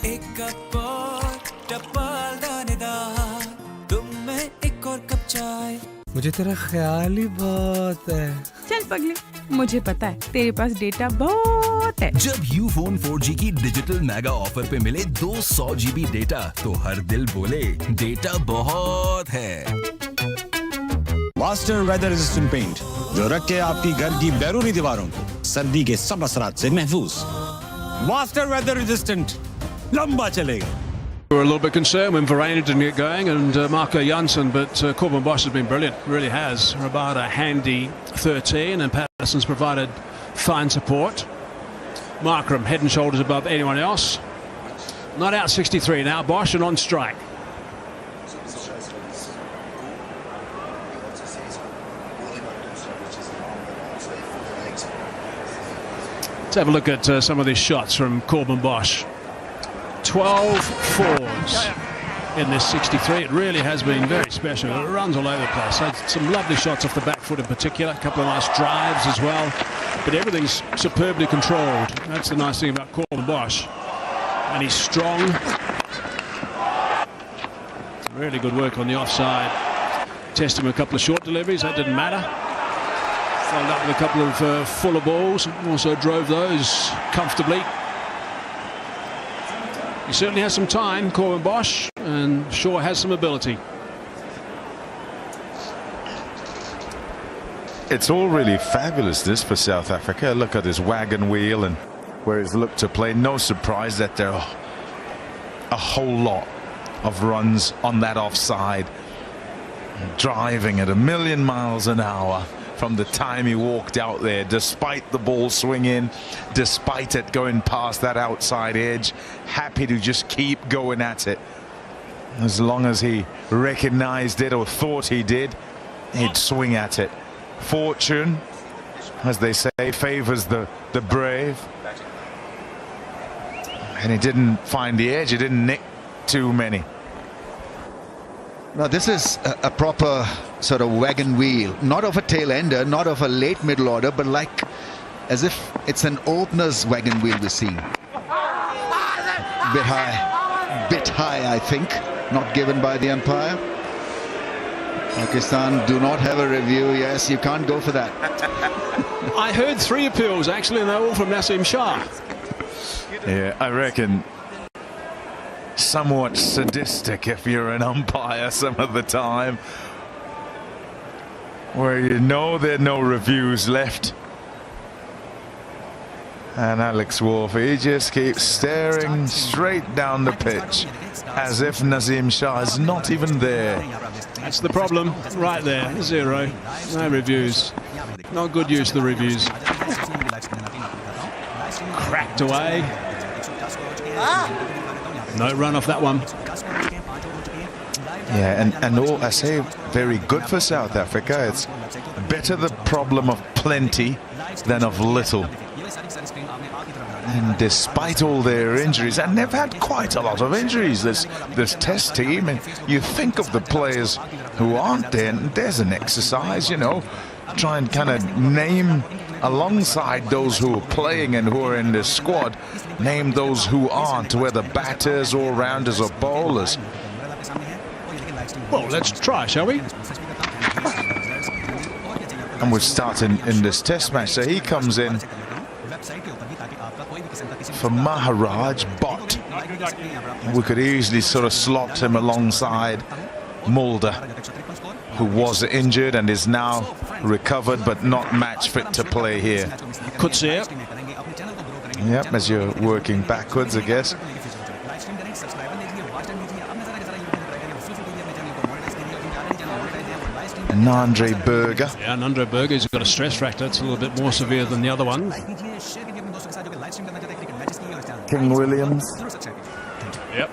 एक कप और टपाल दानेदार, तुम में एक और कप चाय। मुझे तेरा ख्याल ही बहुत है। चल पगली, मुझे पता है तेरे पास डेटा बहुत है। जब यूफोन 4G की डिजिटल मेगा ऑफर पे मिले 200 GB डेटा, तो हर दिल बोले डेटा बहुत है। मास्टर वेदर रेजिस्टेंट पेंट, जो रखे आपकी घर की बैरूनी दीवारों को सर्दी के सब असरात से महफूज। मास्टर वेदर रेजिस्टेंट, लंबा चलेगा। We were a little bit concerned when Varane didn't get going and Marco Janssen, but Corbin Bosch has been brilliant, really has. Rabada handy 13 and Patterson's provided fine support. Markram head and shoulders above anyone else. Not out 63 now, Bosch and on strike. Let's have a look at some of these shots from Corbin Bosch. 12 fours in this 63. It really has been very special. It runs all over the place. Had some lovely shots off the back foot in particular. A couple of nice drives as well. But everything's superbly controlled. That's the nice thing about Corbin Bosch. And he's strong. Really good work on the offside. Test him a couple of short deliveries. That didn't matter. Followed up with a couple of fuller balls. Also drove those comfortably. He certainly has some time, Corbin Bosch, and sure has some ability. It's all really fabulous, this, for South Africa. Look at this wagon wheel and where he's looked to play. No surprise that there are a whole lot of runs on that offside. Driving at 1,000,000 miles an hour from the time he walked out there, despite the ball swinging, despite it going past that outside edge, happy to just keep going at it. As long as he recognized it or thought he did, he'd swing at it. Fortune, as they say, favors the brave. And he didn't find the edge, he didn't nick too many. Now this is a proper sort of wagon wheel, not of a tail ender, not of a late middle order, but like as if it's an opener's wagon wheel we're seeing. Bit high, I think, not given by the umpire. Pakistan do not have a review. Yes, you can't go for that. I heard 3 appeals actually, and they're all from Naseem Shah. Yeah, I reckon somewhat sadistic if you're an umpire some of the time, where you know there are no reviews left. And Alex Wolff, he just keeps staring straight down the pitch as if Naseem Shah is not even there. That's the problem right there. 0. No reviews. Not good use of the reviews. Cracked away. No run off that one. Yeah, and all I say, very good for South Africa. It's better the problem of plenty than of little. And despite all their injuries, and they've had quite a lot of injuries, this test team, and you think of the players who aren't there, and there's an exercise, you know, try and kind of name alongside those who are playing and who are in the squad, name those who aren't, whether batters or rounders or bowlers. Well, let's try, shall we? And we're starting in this test match. So he comes in for Maharaj, but we could easily sort of slot him alongside Mulder, who was injured and is now recovered but not match fit to play here. Could see it. Yep, as you're working backwards, I guess. Nandre Berger. Yeah, Nandre Berger's got a stress fracture. It's a little bit more severe than the other one. King Williams. Yep.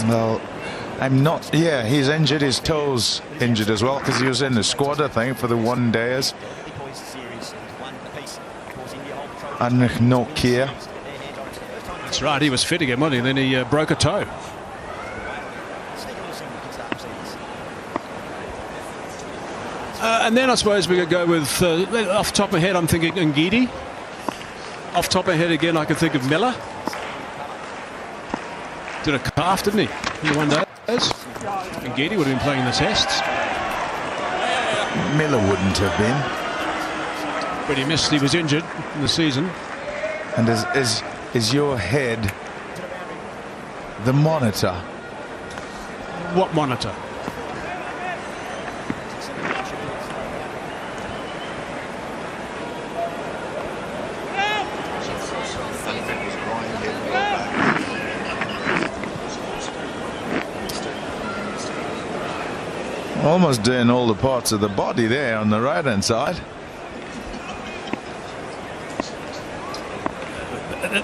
Well, I'm not. Yeah, he's injured. His toes injured as well because he was in the squad, I think, for the 1 days. And Nokia. That's right. He was fit again, wasn't he? Then he broke a toe. And then I suppose we could go with, off the top of my head, I'm thinking Ngidi. Off the top of my head again, I could think of Miller. Did a calf, didn't he? One day. Ngidi would have been playing the tests. Miller wouldn't have been. But he missed, he was injured in the season. And is your head the monitor? What monitor? Almost doing all the parts of the body there on the right hand side.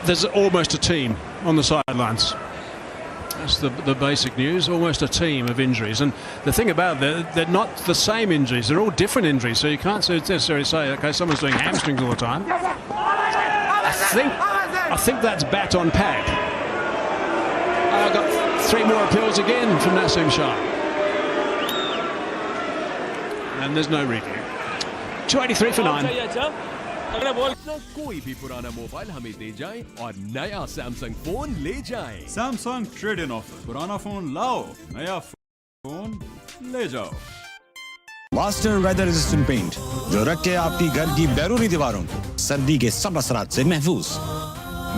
There's almost a team on the sidelines. That's the basic news. Almost a team of injuries, and the thing about it, they're not the same injuries. They're all different injuries, so you can't necessarily say, okay, someone's doing hamstrings all the time. I think that's bat on pad. I got 3 more appeals again from Naseem Shah. And there's no review. 283 for 9. कोई भी पुराना mobile हमें दे जाए और नया Samsung phone ले जाए। Samsung trade in offer, पुराना फोन लाओ, नया फोन ले जाओ। मास्टर वेदर रेजिस्टेंट पेंट जो रखे आपकी घर की बैरूनी दीवारों को सर्दी के सब असरात से महफूज।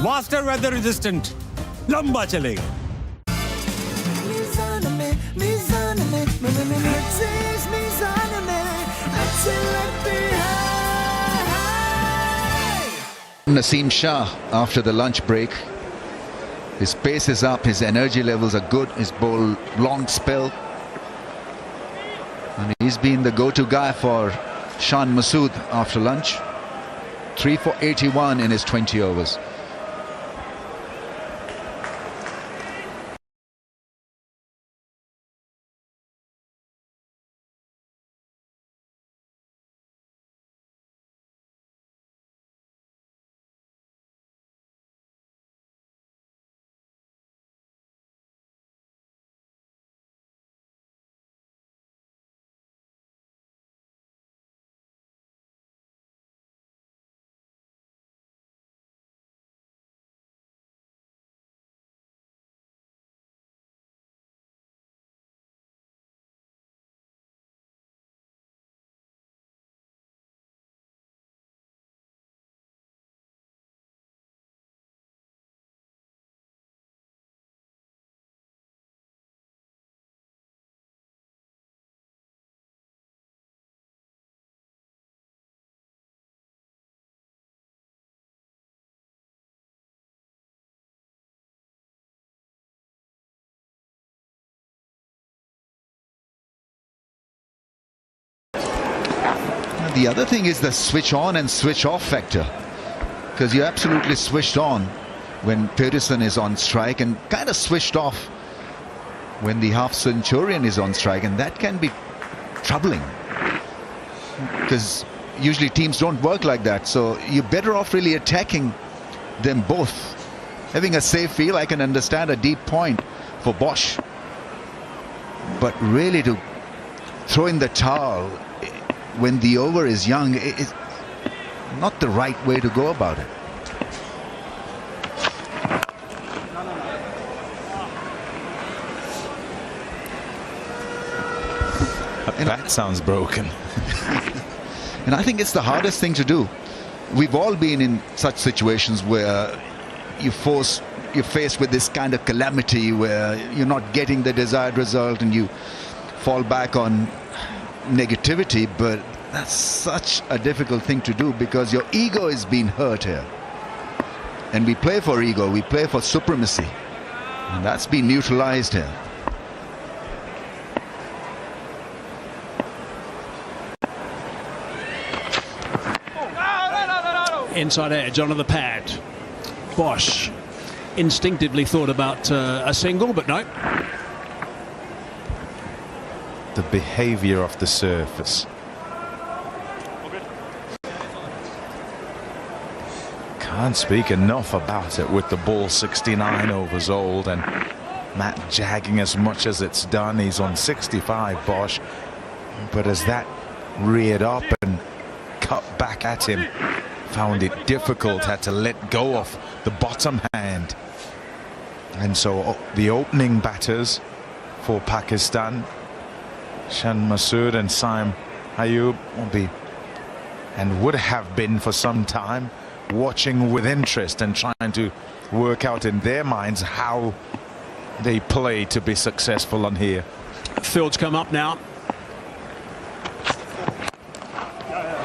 मास्टर वेदर रेजिस्टेंट, लंबा चलेगा। Naseem Shah, after the lunch break, his pace is up, his energy levels are good, his ball long spell, and he's been the go-to guy for Shan Masood after lunch. 3 for 81 in his 20 overs. The other thing is the switch on and switch off factor, because you're absolutely switched on when Peterson is on strike and kind of switched off when the half centurion is on strike, and that can be troubling because usually teams don't work like that. So you're better off really attacking them both. Having a safe field, I can understand a deep point for Bosch, but really to throw in the towel when the over is young is not the right way to go about it. That sounds broken. And I think it's the hardest thing to do. We've all been in such situations where you're faced with this kind of calamity where you're not getting the desired result and you fall back on negativity, but that's such a difficult thing to do because your ego is being hurt here, and we play for ego, we play for supremacy, and that's been neutralized here. Inside edge onto the pad. Bosch instinctively thought about a single, but no. The behavior of the surface. Can't speak enough about it with the ball 69 overs old and Matt jagging as much as it's done. He's on 65, Bosch, but has that reared up and cut back at him. Found it difficult, had to let go of the bottom hand. And so the opening batters for Pakistan, Shan Masood and Saim Ayub, will be and would have been for some time watching with interest and trying to work out in their minds how they play to be successful on here. Field's come up now.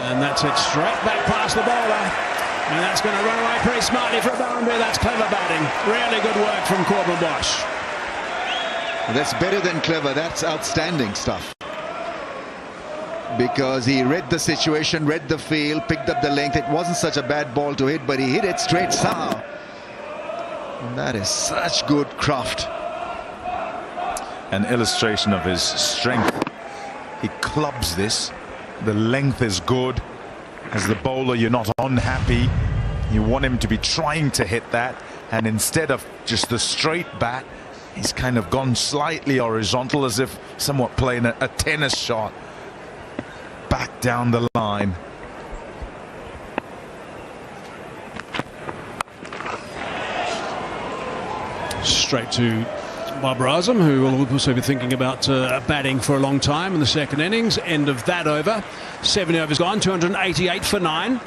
And that's it straight back past the bowler. And that's going to run away pretty smartly for a boundary. That's clever batting. Really good work from Corbin Bosch. Well, that's better than clever. That's outstanding stuff. Because he read the situation, read the field, picked up the length. It wasn't such a bad ball to hit, but he hit it straight somehow. And that is such good craft. An illustration of his strength. He clubs this. The length is good. As the bowler, you're not unhappy. You want him to be trying to hit that. And instead of just the straight bat, he's kind of gone slightly horizontal, as if somewhat playing a tennis shot. Back down the line. Straight to Babar Azam, who will also be thinking about batting for a long time in the second innings. End of that over. 7 overs gone, 288 for 9.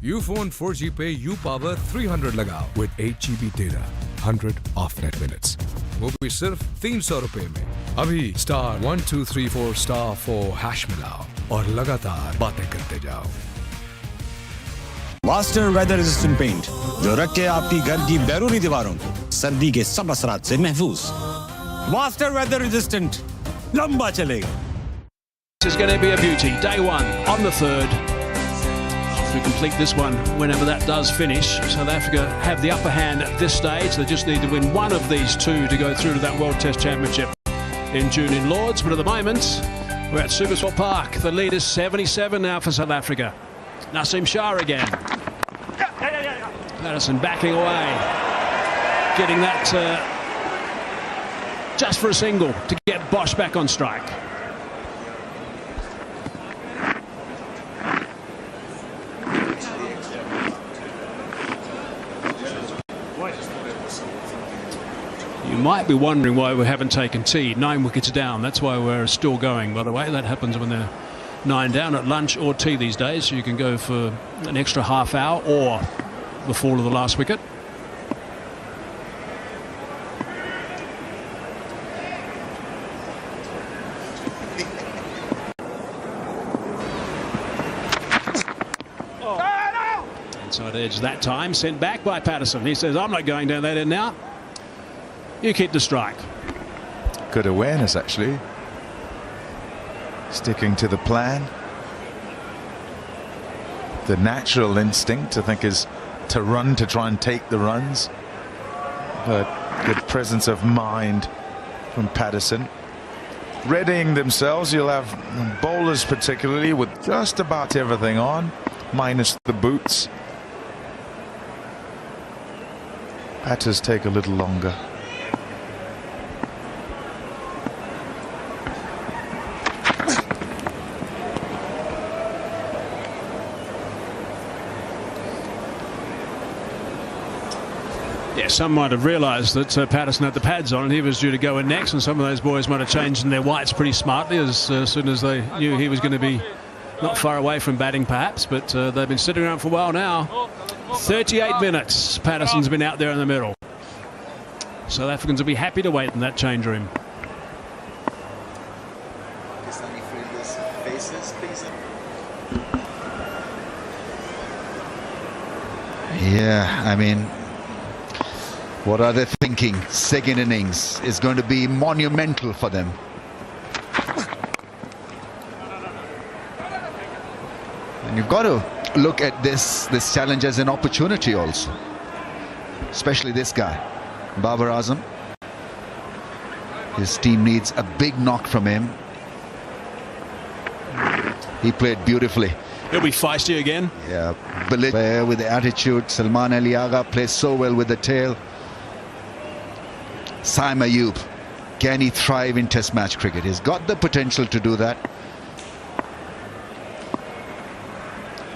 Ufone 4G पे U Power 300 लगाओ with 8 GB data, 100 off net minutes. वो भी सिर्फ 300 रुपए में. अभी *1234*4 hash मिलाओ और लगातार बातें करते जाओ. मास्टर वेदर रेजिस्टेंट पेंट जो रखे आपकी घर की बैरूनी दीवारों को सर्दी के सब असरात से महफूज. मास्टर वेदर रेजिस्टेंट लंबा चलेगा. This is going to be a beauty. Day 1 on the 3rd. If we complete this one, whenever that does finish, South Africa have the upper hand at this stage. They just need to win one of these two to go through to that World Test Championship in June in Lords. But at the moment, we're at Supersport Park. The lead is 77 now for South Africa. Nasim Shah again. Patterson backing away. Getting that just for a single to get Bosch back on strike. You might be wondering why we haven't taken tea. 9 wickets down. That's why we're still going, by the way. That happens when they're 9 down at lunch or tea these days. So you can go for an extra half hour or the fall of the last wicket. Inside edge that time, sent back by Patterson. He says, I'm not going down that end now. You keep the strike. Good awareness, actually. Sticking to the plan. The natural instinct, I think, is to run, to try and take the runs. But good presence of mind from Patterson. Readying themselves, you'll have bowlers particularly with just about everything on, minus the boots. Batters take a little longer. Yeah, some might have realised that Patterson had the pads on and he was due to go in next, and some of those boys might have changed in their whites pretty smartly as soon as they knew he was going to be not far away from batting perhaps, but they've been sitting around for a while now. 38 minutes Patterson's been out there in the middle. South Africans will be happy to wait in that change room. Yeah, I mean, what are they thinking? Second innings is going to be monumental for them. And you've got to look at this challenge as an opportunity also, especially this guy, Babar Azam. His team needs a big knock from him. He played beautifully. He'll be feisty again. Yeah, with the attitude. Salman Ali Agha plays so well with the tail. Saim Ayub, can he thrive in Test match cricket? He's got the potential to do that.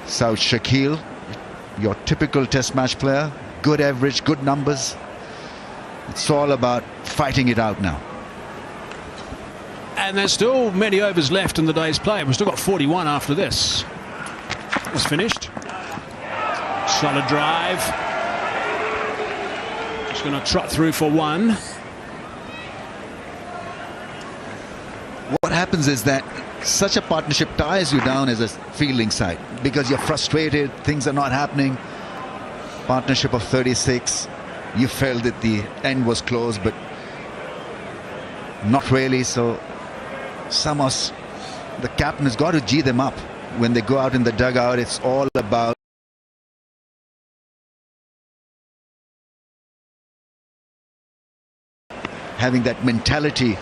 Saud Shakil, your typical Test match player, good average, good numbers. It's all about fighting it out now. And there's still many overs left in the day's play. We've still got 41 after this. It's finished. Solid drive. Just going to trot through for one. What happens is that such a partnership ties you down as a fielding side because you're frustrated, things are not happening. Partnership of 36. You felt that the end was close, but not really. So somehow the captain has got to G them up. When they go out in the dugout, it's all about having that mentality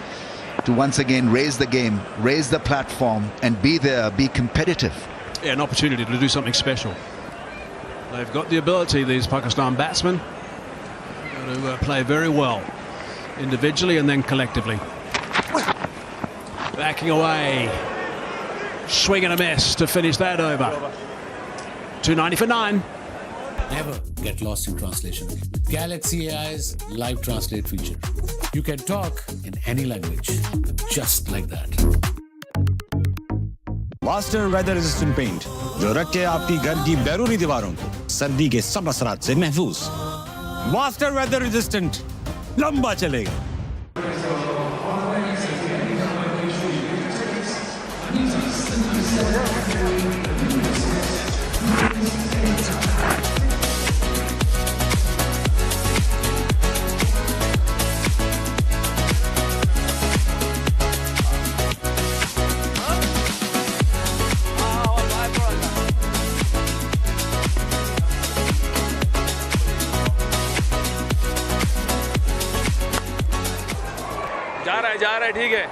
to once again raise the game, raise the platform and be there, be competitive. Yeah, an opportunity to do something special. They've got the ability, these Pakistan batsmen, to play very well individually and then collectively. Backing away, swing and a miss to finish that over. 290 for 9. Never get lost in translation with Galaxy AI's live translate feature. You can talk in any language, just like that. Master weather resistant paint जो रखे आपकी घर की बैरूनी दीवारों को सर्दी के सब असरात से महफूज। मास्टर वेदर रेजिस्टेंट लंबा चलेगा। जा रहा है ठीक है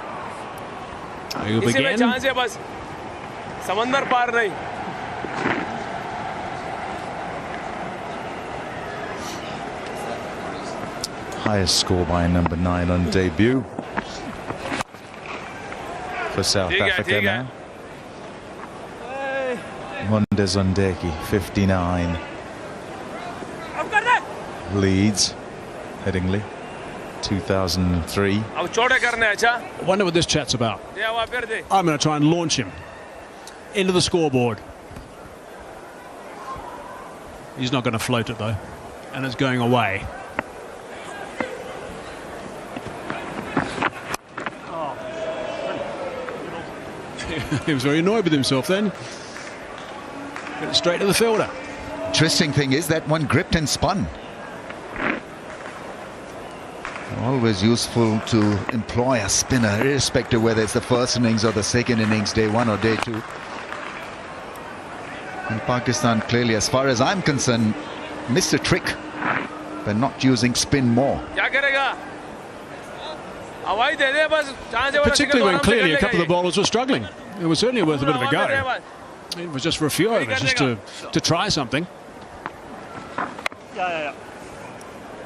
इसी में चांस है बस समंदर पार नहीं Highest score by number 9 on debut for South Africa now. Mondes Ondeki 59 leads Headingley 2003. I wonder what this chat's about. I'm going to try and launch him into the scoreboard. He's not going to float it though, and it's going away. He was very annoyed with himself then. Get it straight to the fielder. Interesting thing is that one gripped and spun. Always useful to employ a spinner, irrespective whether it's the first innings or the second innings, day 1 or day 2. And Pakistan clearly, as far as I'm concerned, missed a trick by not using spin more. Particularly when clearly a couple of bowlers were struggling. It was certainly worth a bit of a go. It was just for a few overs, just to try something.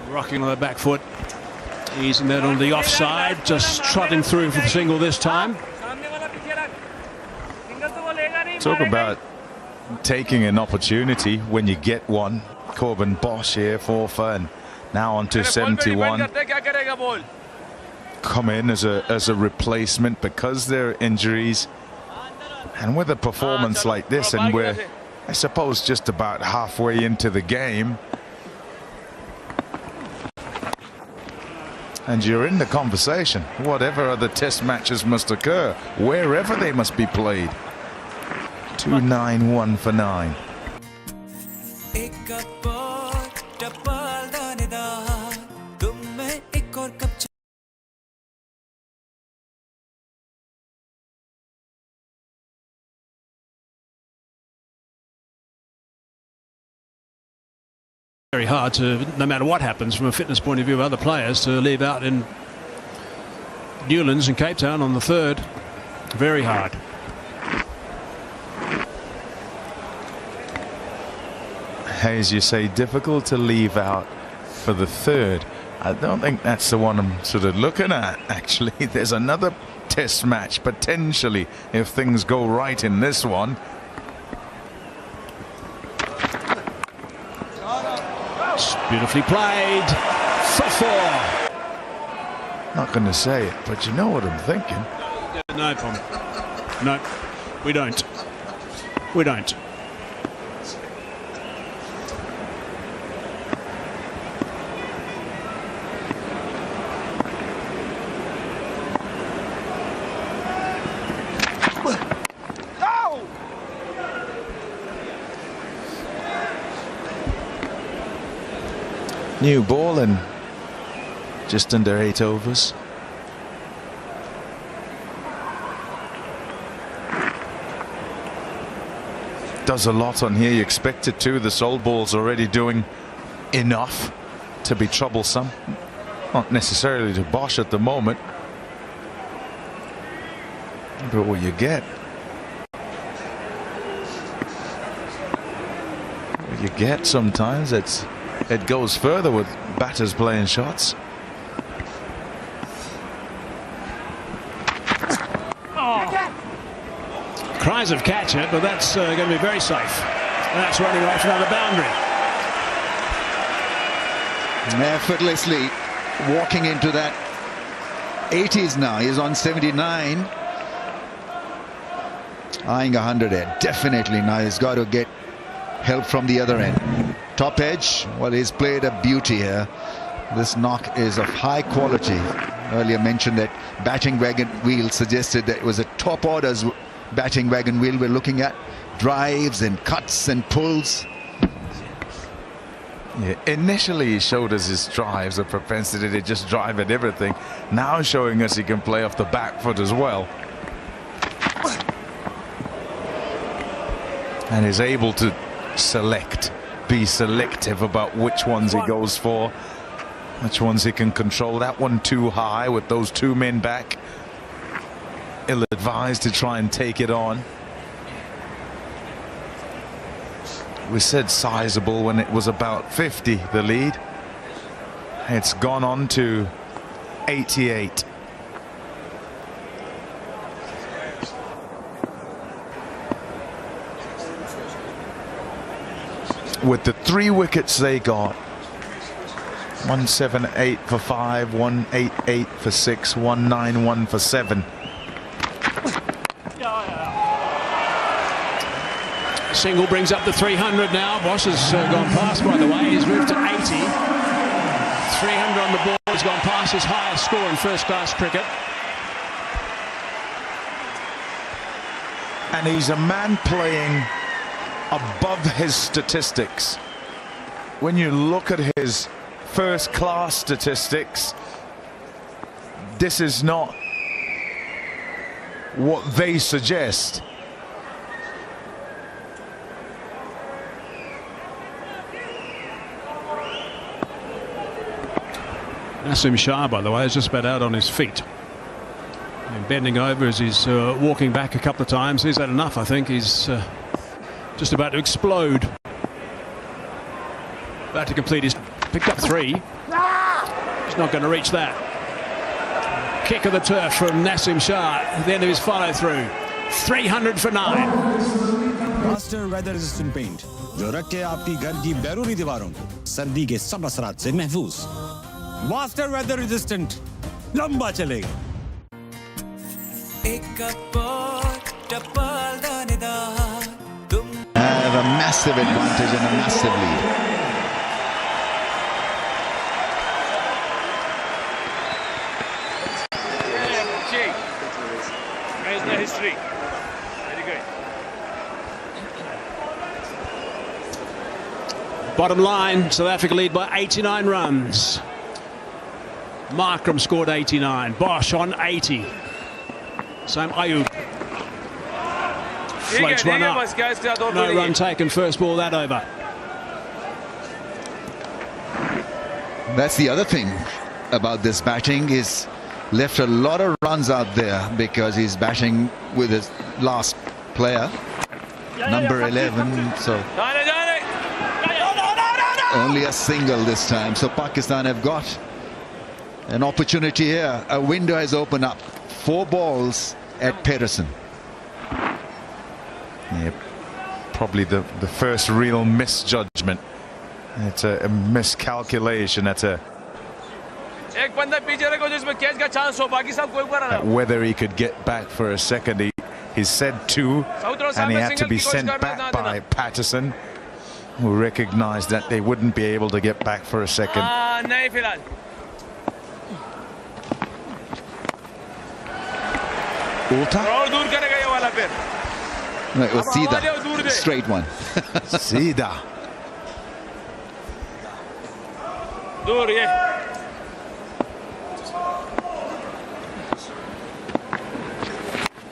Rocking on the back foot. Easing that on the offside, just trotting through for the single this time. Talk about taking an opportunity when you get one. Corbin Bosch here for fun. Now on to 71. Come in as a replacement because there are injuries. And with a performance like this, and we're, I suppose, just about halfway into the game, and you're in the conversation, whatever other test matches must occur, wherever they must be played. 291 for 9. Very hard to, no matter what happens from a fitness point of view of other players, to leave out in Newlands and Cape Town on the 3rd. Very hard. As you say, difficult to leave out for the 3rd. I don't think that's the one I'm sort of looking at, actually. There's another test match, potentially, if things go right in this one. It's beautifully played for 4. Not going to say it, but you know what I'm thinking. No problem. No, we don't. We don't. New ball and just under 8 overs. Does a lot on here. You expect it to. The soul ball's already doing enough to be troublesome. Not necessarily to Bosch at the moment, but what you get. What you get sometimes, it goes further with batters playing shots. Cries of catch it, but that's going to be very safe. And that's running right for another boundary. Effortlessly walking into that 80s now. He's on 79. Eyeing 100 there. Definitely now he's got to get help from the other end. Top edge, well, he's played a beauty here. This knock is of high quality. Earlier mentioned that batting wagon wheel suggested that it was a top orders batting wagon wheel we're looking at. Drives and cuts and pulls. Yeah, initially he showed us his drives, a propensity to just drive at everything. Now showing us he can play off the back foot as well. And is able to be selective about which ones he goes for, which ones he can control. That one too high with those 2 men back. Ill-advised to try and take it on. We said sizable when it was about 50, the lead. It's gone on to 88. With the 3 wickets they got, 178 for 5, 188 for 6, 191 for 7. Single brings up the 300 now. Bosch has gone past, by the way. He's moved to 80. 300 on the ball. He's gone past his highest score in first-class cricket. And he's a man playing above his statistics. When you look at his first-class statistics, this is not what they suggest. Nasim Shah, by the way, is just about out on his feet. And bending over as he's walking back a couple of times. He's had enough, I think. He's just about to explode. About to complete his... Picked up 3. He's not going to reach that. Kick of the turf from Nasim Shah at the end of his follow-through. 300 for 9. Master weather resistant paint जो रखे आपकी घर की बैरूनी दीवारों को सर्दी के सब असरात से महफूज। मास्टर वेदर रेजिस्टेंट लंबा चलेगा। Have a massive advantage and a massive lead. Where's the history? Very good. Bottom line, South Africa lead by 89 runs. Markram scored 89. Bosch on 80. Sam Ayub. Floats one up. No run taken, first ball that over. That's the other thing about this batting, is left a lot of runs out there because he's batting with his last player, number 11, so only a single this time. So Pakistan have got An opportunity here. A window has opened up. 4 balls at Pedersen. Yeah, probably the first real misjudgment. It's a miscalculation at whether he could get back for a second. He said 2, and he had to be sent back by Patterson, who recognized that they wouldn't be able to get back for a second. No, it was Sida. Straight one. Sida.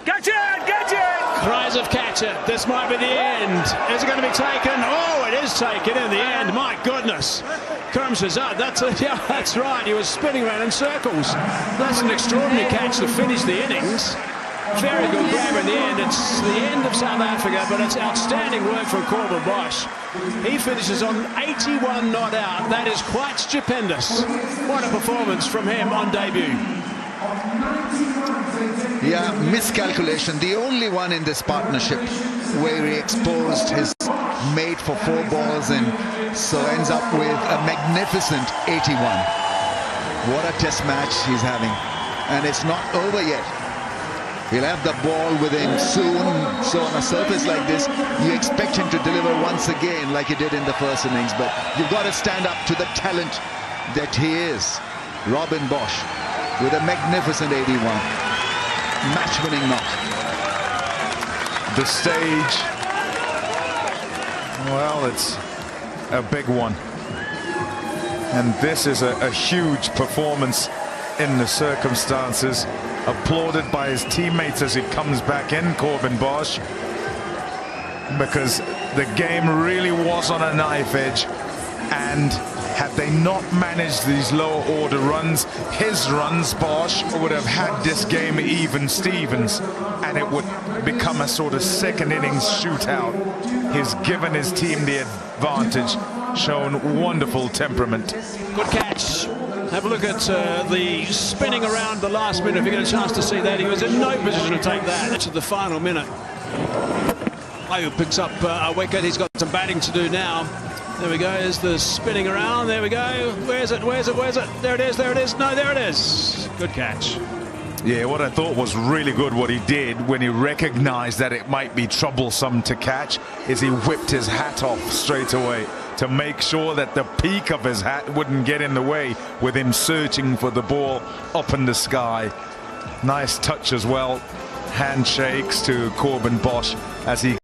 Catch it! Cries of catch it. This might be the end. Is it going to be taken? Oh, it is taken in the end. My goodness. Karam Shahzad, that's right. He was spinning around in circles. That's an extraordinary catch to finish the innings. Very good grab in the end. It's the end of South Africa, but it's outstanding work from Corbin Bosch. He finishes on 81 not out. That is quite stupendous. What a performance from him on debut. Yeah, miscalculation. The only one in this partnership where he exposed his mate for 4 balls and so ends up with a magnificent 81. What a test match he's having. And it's not over yet. He'll have the ball with him soon. So on a surface like this, you expect him to deliver once again like he did in the first innings. But you've got to stand up to the talent that he is. Robin Bosch with a magnificent 81. Match-winning knock. The stage, well, it's a big one. And this is a huge performance in the circumstances. Applauded by his teammates as he comes back in, Corbin Bosch, because the game really was on a knife edge, and had they not managed these lower order runs, his runs, Bosch would have had this game even Stevens, and it would become a sort of second innings shootout. He's given his team the advantage, shown wonderful temperament. Good catch. Have a look at the spinning around the last minute. If you get a chance to see that, he was in no position to take that. That's at the final minute. Ayu picks up a wicket. He's got some batting to do now. There we go. There's the spinning around. There we go. Where's it? Where's it? Where's it? There it is. There it is. No, there it is. Good catch. Yeah, what I thought was really good what he did when he recognized that it might be troublesome to catch is he whipped his hat off straight away to make sure that the peak of his hat wouldn't get in the way with him searching for the ball up in the sky. Nice touch as well. Handshakes to Corbin Bosch as he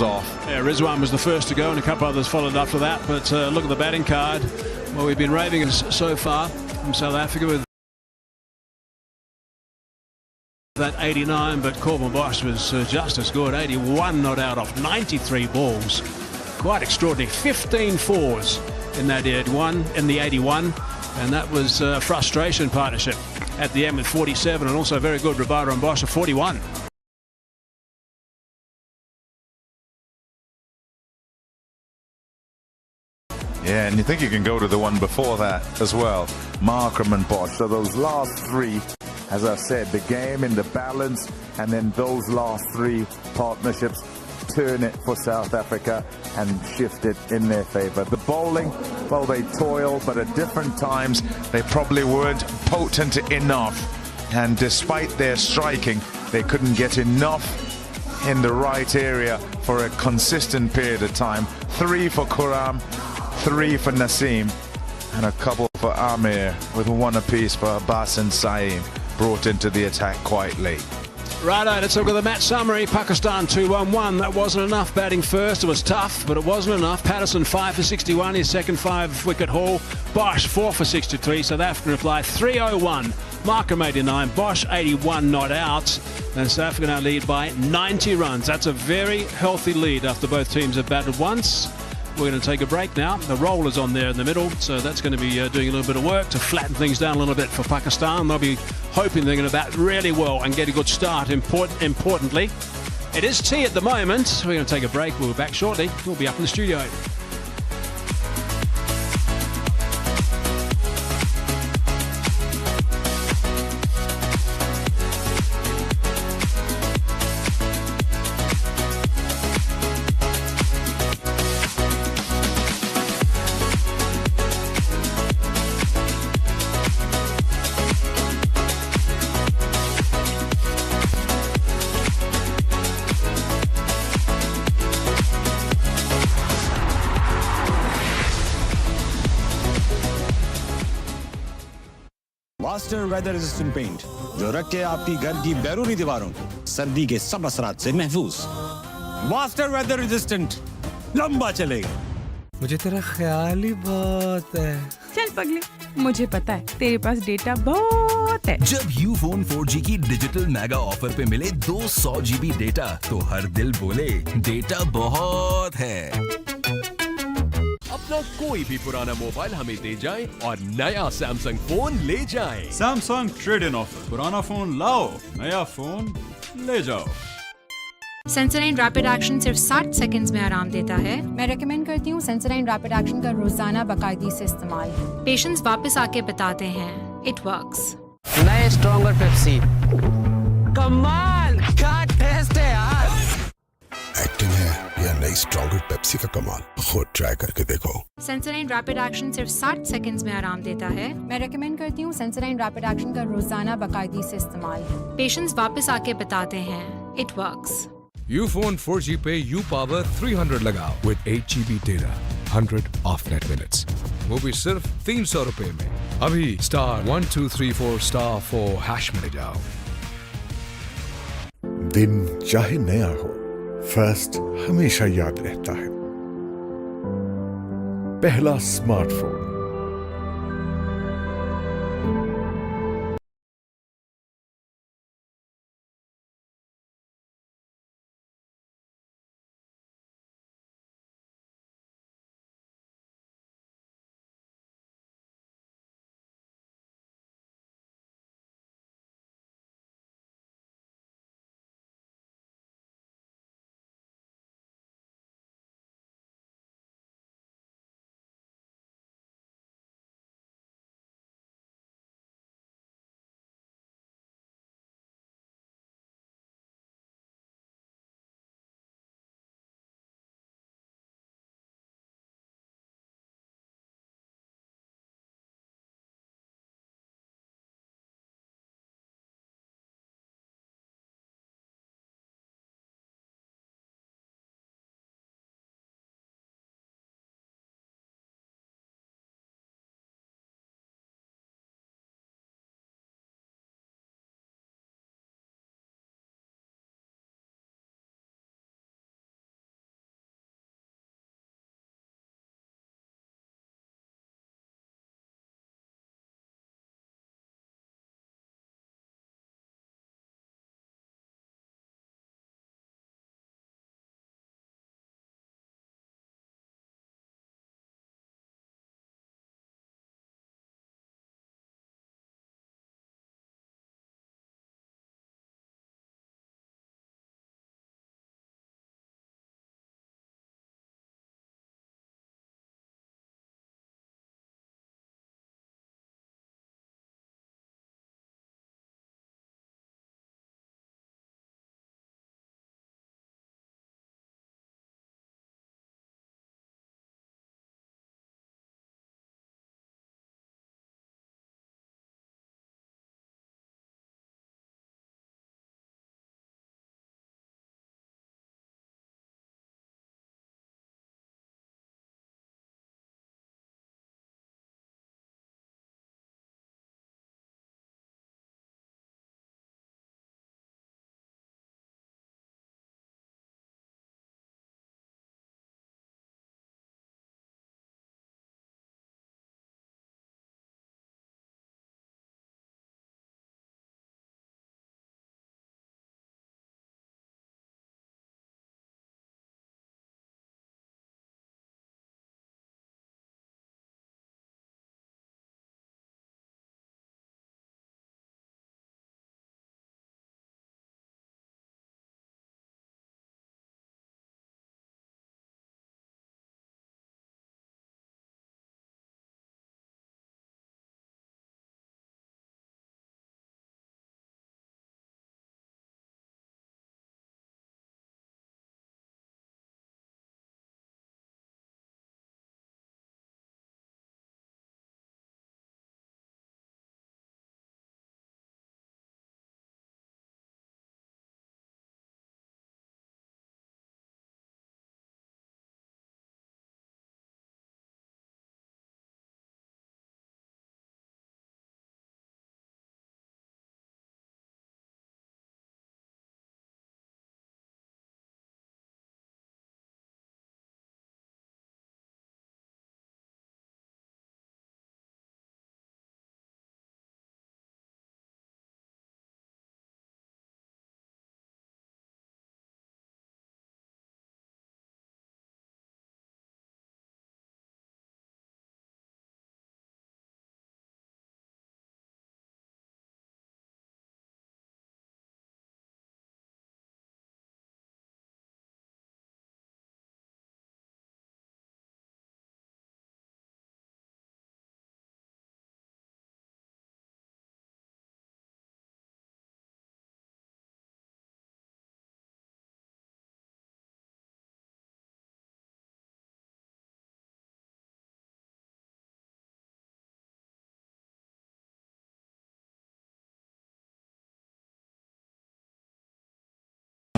off. Yeah, Rizwan was the first to go and a couple others followed after that, but look at the batting card. Well, we've been raving so far from South Africa with that 89, but Corbin Bosch was just as good. 81 not out off 93 balls. Quite extraordinary. 15 fours in that 81, and that was frustration partnership at the end with 47, and also very good Rabada and Bosch at 41. Yeah, and you think you can go to the one before that as well. Markram and Bosch. So those last 3, as I said, the game in the balance, and then those last 3 partnerships turn it for South Africa and shift it in their favor. The bowling, well, they toil, but at different times they probably weren't potent enough. And despite their striking, they couldn't get enough in the right area for a consistent period of time. 3 for Kuram, 3 for Naseem, and a couple for Amir, with 1 apiece for Abbas and Saeem, brought into the attack quite late. Righto, let's look at the match summary. Pakistan 2-1-1. That wasn't enough. Batting first, it was tough, but it wasn't enough. Patterson 5 for 61, his second 5-wicket haul. Bosch 4 for 63. South African reply 301 Markham 89, Bosch 81 not out, and South Africa now lead by 90 runs. That's a very healthy lead after both teams have batted once. We're going to take a break now. The roller's on there in the middle, so that's going to be doing a little bit of work to flatten things down a little bit for Pakistan. They'll be hoping they're going to bat really well and get a good start. Importantly, it is tea at the moment. We're going to take a break. We'll be back shortly. We'll be up in the studio. Master weather resistant paint जो रख के आपकी घर की बैरूनी दीवारों को सर्दी के सब असरात से महफूज। मास्टर वेदर रेजिस्टेंट लंबा चलेगा। मुझे तेरा ख्याल ही बहुत है। चल पगले, मुझे पता है तेरे पास डेटा बहुत है। जब यूफोन 4G की डिजिटल मेगा ऑफर पे मिले 200 GB डेटा तो हर दिल बोले डेटा बहुत है। अपना कोई भी पुराना मोबाइल हमें दे जाएं और नया सैमसंग फोन ले जाएं। सैमसंग ट्रेड इन ऑफर, पुराना फोन लाओ, नया फोन ले जाओ। सेंसराइन रैपिड एक्शन सिर्फ 60 सेकंड्स में आराम देता है। मैं रेकमेंड करती हूँ सेंसराइन रैपिड एक्शन का रोजाना बाकायदगी से इस्तेमाल। पेशेंट्स वापस आके बताते हैं इट वर्क्स। नए स्ट्रॉन्गर पेप्सी, कमाल का टेस्ट है यार। एक्टिंग है या नई स्ट्रॉन्गर पेप्सी का कमाल, खुद ट्राई करके देखो। सेंसराइन रैपिड एक्शन सिर्फ 60 सेकंड्स में आराम देता है। मैं रेकमेंड करती हूँ सेंसराइन रैपिड एक्शन का रोजाना बाकायदगी से इस्तेमाल। पेशेंट्स वापस आके बताते हैं इट वर्क्स। Ufone 4G पे U Power 300 लगाओ with 8 GB data, 100 off net minutes. वो भी सिर्फ 300 रुपए में। अभी *1234*4# में जाओ। दिन चाहे नया हो, फर्स्ट हमेशा याद रहता है। पहला smartphone,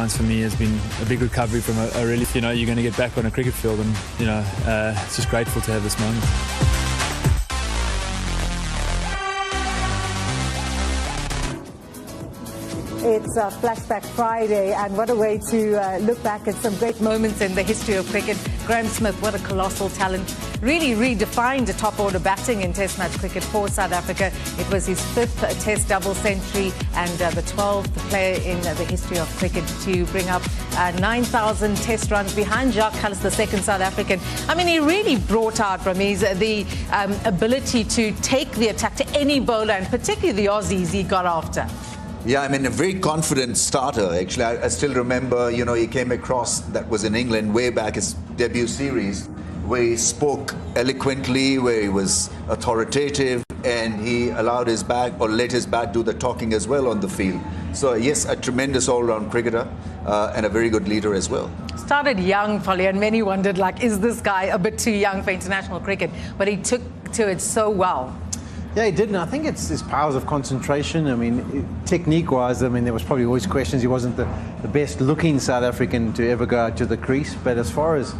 For me has been a big recovery from a really, you're going to get back on a cricket field, and it's just grateful to have this moment. It's Flashback Friday, and what a way to look back at some great moments in the history of cricket. Graeme Smith, what a colossal talent. Really redefined a top-order batting in Test match cricket for South Africa. It was his 5th Test double century and the 12th player in the history of cricket to bring up 9,000 Test runs behind Jacques Kallis, the second South African. I mean, he really brought out, Ramiz, the ability to take the attack to any bowler, and particularly the Aussies he got after. Yeah, I mean, a very confident starter. Actually, I still remember, he came across, that was in England, way back, his debut series, where he spoke eloquently, where he was authoritative, and he allowed his bat, or let his bat do the talking as well on the field. So, yes, a tremendous all-round cricketer and a very good leader as well. Started young, Polly, and many wondered, is this guy a bit too young for international cricket? But he took to it so well. Yeah, he did, and I think it's his powers of concentration. I mean, technique-wise, there was probably always questions. He wasn't the best-looking South African to ever go out to the crease, but as far as